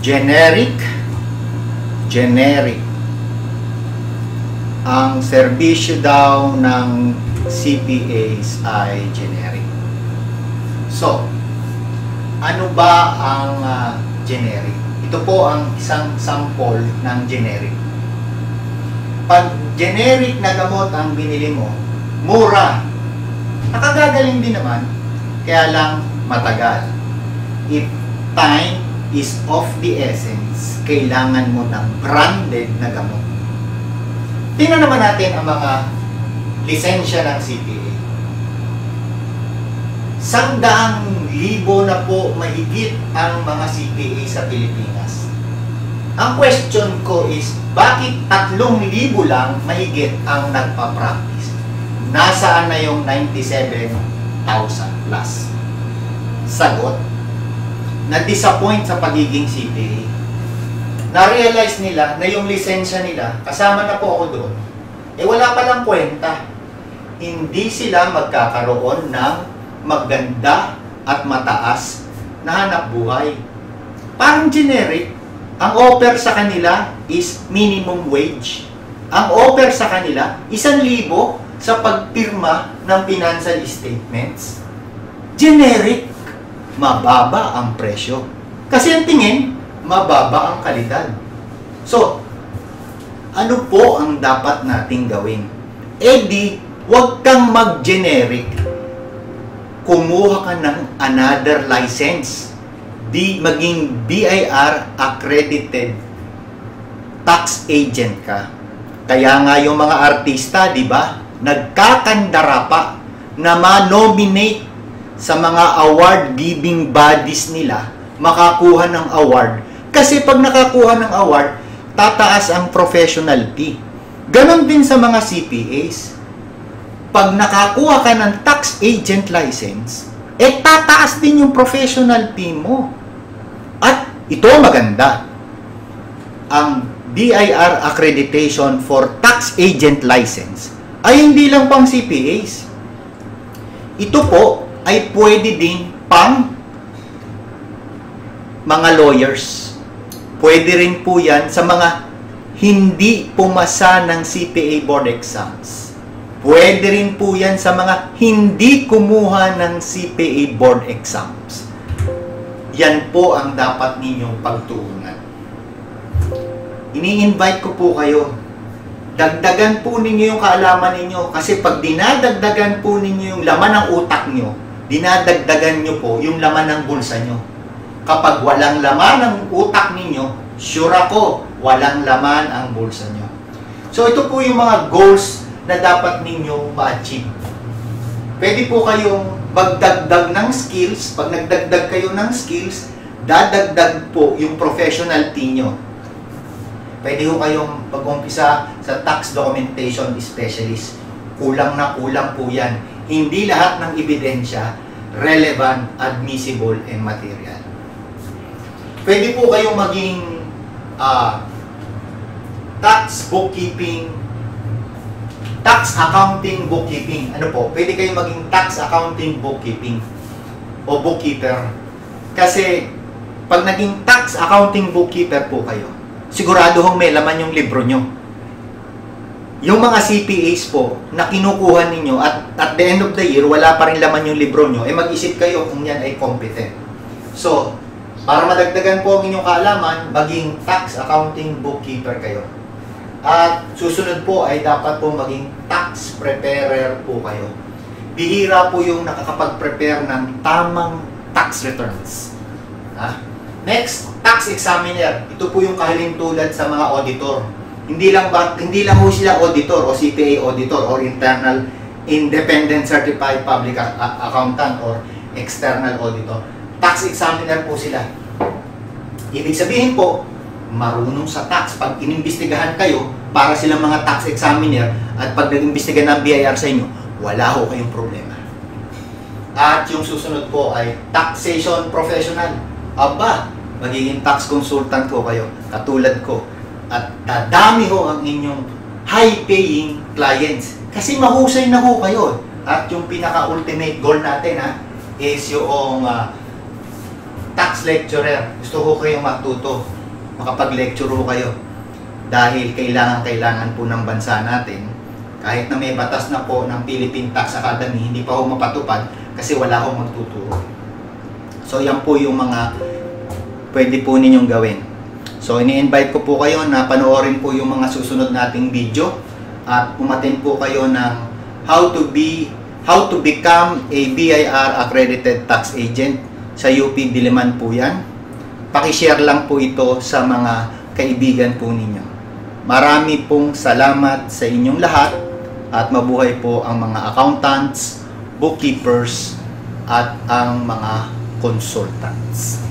Generic. Ang serbisyo daw ng CPAs ay generic. So, ano ba ang generic? Ito po ang isang sample ng generic. Pag generic na gamot ang binili mo, mura. Nakagagaling din naman, kaya lang matagal. If time is of the essence, kailangan mo ng branded na gamot. Tingnan naman natin ang mga lisensya ng CPA. 100,000 na po mahigit ang mga CPA sa Pilipinas. Ang question ko is, bakit 3,000 lang mahigit ang nagpa-practice? Nasaan na yung 97,000 plus? Sagot, na-disappoint sa pagiging CPA. Na-realize nila na yung lisensya nila, kasama na po ako doon, wala palang kwenta. Hindi sila magkakaroon ng maganda at mataas na hanap buhay. Parang generic, ang offer sa kanila is minimum wage. Ang offer sa kanila, 1,000 sa pagpirma ng financial statements. Generic, mababa ang presyo. Kasi ang tingin, mababa ang kalidad. So, ano po ang dapat nating gawin? Di, huwag kang mag-generic. Kumuha ka ng another license. Di maging BIR accredited tax agent ka. Kaya nga yung mga artista, di ba, nagkakandara pa na ma-nominate sa mga award-giving bodies nila, makakuha ng award. Kasi pag nakakuha ng award, tataas ang professional fee. Ganon din sa mga CPAs. Pag nakakuha ka ng tax agent license, tataas din yung professional fee mo. At ito maganda. Ang BIR accreditation for tax agent license ay hindi lang pang CPAs. Ito po ay pwede din pang mga lawyers. Pwede rin po yan sa mga hindi pumasa ng CPA board exams. Pwede rin po yan sa mga hindi kumuha ng CPA board exams. Yan po ang dapat ninyong pagtuunan. Ini-invite ko po kayo. Dagdagan po ninyo yung kaalaman ninyo. Kasi pag dinadagdagan po ninyo yung laman ng utak nyo, dinadagdagan nyo po yung laman ng bulsa nyo. Kapag walang laman ng utak ninyo, sure ako, walang laman ang bulsa nyo. So ito po yung mga goals na dapat ninyo ma-achieve. Pwede po kayong magdagdag ng skills. Pag nagdagdag kayo ng skills, dadagdag po yung professional team nyo. Pwede po kayong pag-umpisa sa tax documentation specialist. Kulang na kulang po yan. Hindi lahat ng ebidensya relevant, admissible, and material. Pwede po kayong maging tax bookkeeping, tax accounting bookkeeping. Ano po? Pwede kayong maging tax accounting bookkeeping o bookkeeper. Kasi pag naging tax accounting bookkeeper po kayo, sigurado hong may laman yung libro nyo. Yung mga CPAs po na kinukuha ninyo at the end of the year, wala pa rin laman yung libro nyo, mag-isip kayo kung yan ay competent. So, para madagdagan po ang inyong kaalaman, maging tax accounting bookkeeper kayo. At susunod po ay dapat po maging tax preparer po kayo. Bihira po yung nakakapag-prepare ng tamang tax returns. Next, tax examiner. Ito po yung kahalintulad sa mga auditor. Hindi lang ho sila auditor o CPA auditor or internal independent certified public accountant or external auditor. Tax examiner po sila. Ibig sabihin po, marunong sa tax. Pag inimbestigahan kayo, para silang mga tax examiner, at pag nag-imbestiga ng BIR sa inyo, wala ho kayong problema. At yung susunod po ay taxation professional. Aba, magiging tax consultant ko kayo, katulad ko. At dadami ho ang inyong high-paying clients. Kasi mahusay na ho kayo. At yung pinaka-ultimate goal natin is yung tax lecturer. Gusto ko kayong matuto. makapag-lecture ho kayo. Dahil kailangan po ng bansa natin, kahit na may batas na po ng Philippine Tax Academy, hindi pa ho mapatupad kasi wala ho magtuturo. So yan po yung mga pwede po ninyong gawin. So ini-invite ko po kayo na panoorin po yung mga susunod nating video at umattend po kayo ng how to become a BIR accredited tax agent sa UP Diliman po yan. Paki-share lang po ito sa mga kaibigan po ninyo. Marami pong salamat sa inyong lahat at mabuhay po ang mga accountants, bookkeepers at ang mga consultants.